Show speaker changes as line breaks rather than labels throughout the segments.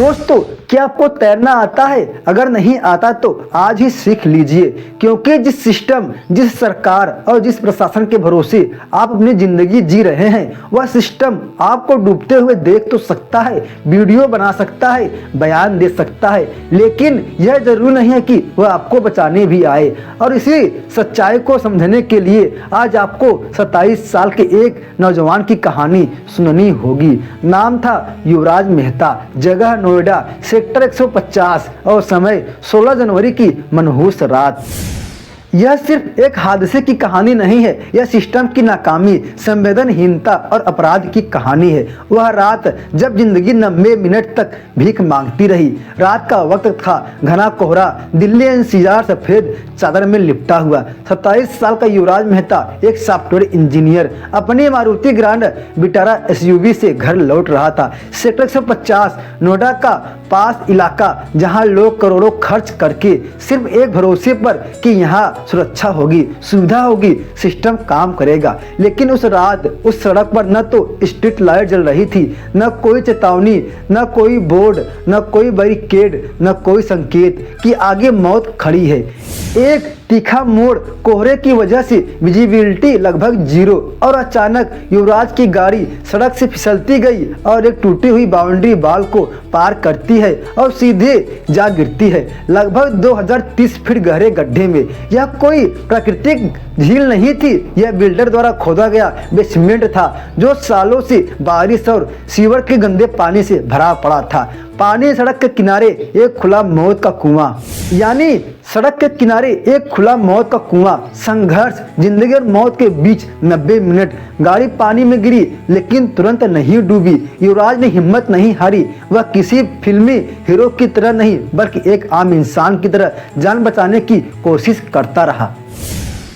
दोस्तों, क्या आपको तैरना आता है? अगर नहीं आता तो आज ही सीख लीजिए, क्योंकि जिस सिस्टम, जिस सरकार और जिस प्रशासन के भरोसे आप अपनी जिंदगी जी रहे हैं, वह सिस्टम आपको डूबते हुए देख तो सकता है, वीडियो बना सकता है, बयान दे सकता है, लेकिन यह जरूरी नहीं है कि वह आपको बचाने भी आए। और इसी सच्चाई को समझने के लिए आज आपको 27 साल के एक नौजवान की कहानी सुननी होगी। नाम था युवराज मेहता, जगह नोएडा, सेक्टर 150 और समय 16 जनवरी की मनहूस रात। यह सिर्फ एक हादसे की कहानी नहीं है, यह सिस्टम की नाकामी, संवेदनहीनता और अपराध की कहानी है। वह रात जब जिंदगी 90 मिनट तक भीख मांगती रही। रात का वक्त था, घना कोहरा, दिल्ली एनसीआर सफेद चादर में लिपटा हुआ। 27 साल का युवराज मेहता एक सॉफ्टवेयर इंजीनियर अपनी मारुति ग्रांड विटारा एसयूवी से घर लौट रहा था। सेक्टर 150 नोएडा का पास इलाका, जहां लोग करोड़ों खर्च करके सिर्फ एक भरोसे पर कि यहाँ सुरक्षा होगी, सुविधा होगी, सिस्टम काम करेगा। लेकिन उस रात उस सड़क पर न तो स्ट्रीट लाइट जल रही थी, न कोई चेतावनी, न कोई बोर्ड, न कोई बैरिकेड, न कोई संकेत कि आगे मौत खड़ी है। एक तीखा मोड़, कोहरे की वजह से विजिबिलिटी लगभग जीरो, और अचानक युवराज की गाड़ी सड़क से फिसलती गई और एक टूटी हुई बाउंड्री वॉल को पार करती है और सीधे जा गिरती है लगभग 2030 फीट गहरे गड्ढे में। यह कोई प्राकृतिक झील नहीं थी, यह बिल्डर द्वारा खोदा गया बेसमेंट था, जो सालों से बारिश और सीवर के गंदे पानी से भरा पड़ा था। पानी सड़क के किनारे एक खुला मौत का कुआं, यानी सड़क के किनारे एक खुला मौत का कुआं। संघर्ष, जिंदगी और मौत के बीच 90 मिनट। गाड़ी पानी में गिरी लेकिन तुरंत नहीं डूबी। युवराज ने हिम्मत नहीं हारी। वह किसी फिल्मी हीरो की तरह नहीं, बल्कि एक आम इंसान की तरह जान बचाने की कोशिश करता रहा।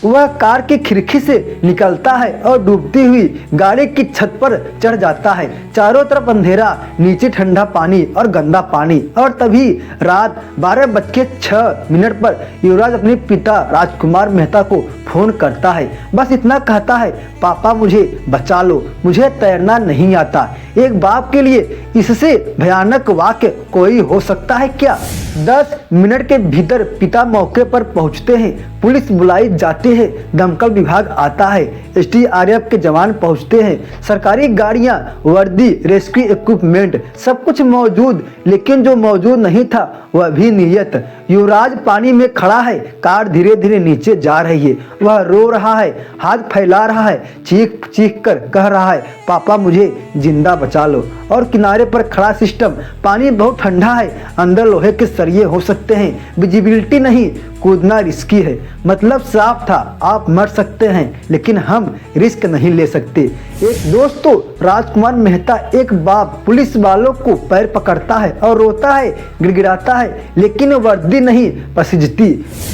वह कार की खिड़की से निकलता है और डूबती हुई गाड़ी की छत पर चढ़ जाता है। चारों तरफ अंधेरा, नीचे ठंडा पानी और गंदा पानी। और तभी रात 12:06 पर युवराज अपने पिता राजकुमार मेहता को फोन करता है। बस इतना कहता है, पापा मुझे बचा लो, मुझे तैरना नहीं आता। एक बाप के लिए इससे भयानक वाक्य कोई हो सकता है क्या? 10 मिनट के भीतर पिता मौके पर पहुंचते हैं। पुलिस बुलाई जाती है, दमकल विभाग आता है, एसडीआरएफ के जवान पहुंचते हैं, सरकारी गाड़ियां, वर्दी, रेस्क्यू इक्विपमेंट, सब कुछ मौजूद। लेकिन जो मौजूद नहीं था वह भी नीयत। युवराज पानी में खड़ा है, कार धीरे धीरे नीचे जा रही है। वह रो रहा है, हाथ फैला रहा है, चीख चीख कर कह रहा है, पापा मुझे जिंदा बचा लो। और किनारे पर खड़ा सिस्टम, पानी बहुत ठंडा है, अंदर लोहे के सरिये हो सकते हैं, विजिबिलिटी नहीं, कूदना रिस्की है। मतलब साफ था, आप मर सकते हैं लेकिन हम रिस्क नहीं ले सकते। एक दोस्तों, राजकुमार मेहता एक बाप पुलिस वालों को पैर पकड़ता है और रोता है, गिड़गिड़ाता है, लेकिन वर्दी नहीं पसीजती।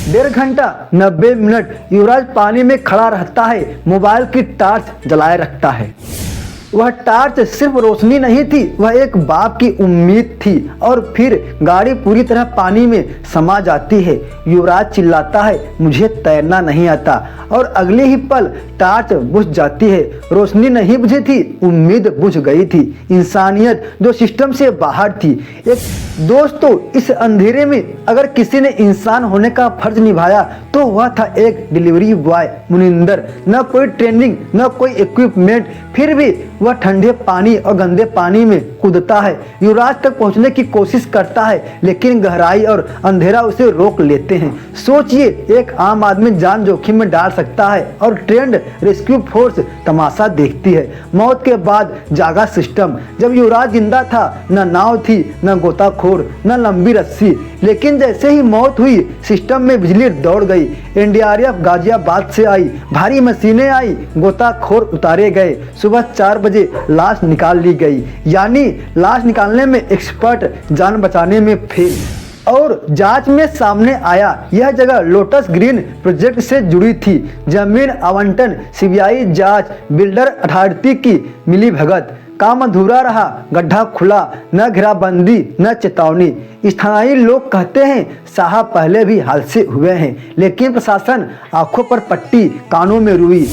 1.5 घंटा 90 मिनट युवराज पानी में खड़ा रहता है, मोबाइल की टॉर्च जलाए रखता है। वह टॉर्च सिर्फ रोशनी नहीं थी, वह एक बाप की उम्मीद थी। और फिर गाड़ी पूरी तरह पानी में समा जाती है। युवराज चिल्लाता है, मुझे तैरना नहीं आता। और अगले ही पल टॉर्च बुझ जाती है। रोशनी नहीं बुझी थी, उम्मीद बुझ गई थी, इंसानियत जो सिस्टम से बाहर थी। एक दोस्तों, इस अंधेरे में अगर किसी ने इंसान होने का फर्ज निभाया तो वह था एक डिलीवरी बॉय मुनिंदर। न कोई ट्रेनिंग, न कोई इक्विपमेंट, फिर भी वह ठंडे पानी और गंदे पानी में कूदता है। युवराज तक पहुंचने की कोशिश करता है, लेकिन गहराई और अंधेरा उसे रोक लेते हैं। सोचिए, एक आम आदमी जान जोखिम में डाल सकता है और ट्रेंड रेस्क्यू फोर्स तमाशा देखती है। मौत के बाद जागा सिस्टम। जब युवराज जिंदा था, न नाव थी, न गोताखोर, न लंबी रस्सी। लेकिन जैसे ही मौत हुई, सिस्टम में बिजली दौड़ गई। एनडीआरएफ गाजियाबाद से आई, भारी मशीनें आई, गोताखोर उतारे गए। सुबह 4 बजे लाश निकाल ली गई, यानी लाश निकालने में एक्सपर्ट, जान बचाने में फेल। और जांच में सामने आया, यह जगह लोटस ग्रीन प्रोजेक्ट से जुड़ी थी। जमीन आवंटन, सीबीआई जांच, बिल्डर अथॉरिटी की मिलीभगत, काम अधूरा रहा। गड्ढा खुला, न घेराबंदी, न चेतावनी। स्थानीय लोग कहते हैं, साहब पहले भी हादसे हुए हैं, लेकिन प्रशासन आंखों पर पट्टी, कानों में रुई।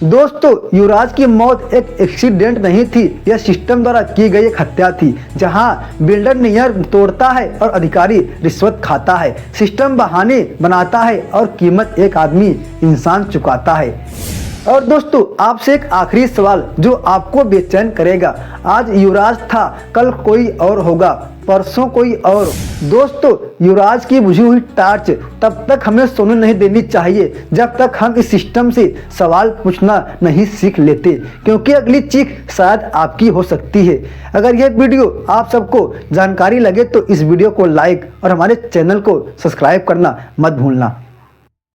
दोस्तों, युवराज की मौत एक एक्सीडेंट नहीं थी, यह सिस्टम द्वारा की गई एक हत्या थी, जहां बिल्डर नियम तोड़ता है और अधिकारी रिश्वत खाता है। सिस्टम बहाने बनाता है और कीमत एक आदमी इंसान चुकाता है। और दोस्तों, आपसे एक आखिरी सवाल जो आपको बेचैन करेगा। आज युवराज था, कल कोई और होगा, परसों कोई और। दोस्तों, युवराज की बुझी हुई टार्च तब तक हमें सोने नहीं देनी चाहिए जब तक हम इस सिस्टम से सवाल पूछना नहीं सीख लेते, क्योंकि अगली चीख शायद आपकी हो सकती है। अगर यह वीडियो आप सबको जानकारी लगे तो इस वीडियो को लाइक और हमारे चैनल को सब्सक्राइब करना मत भूलना।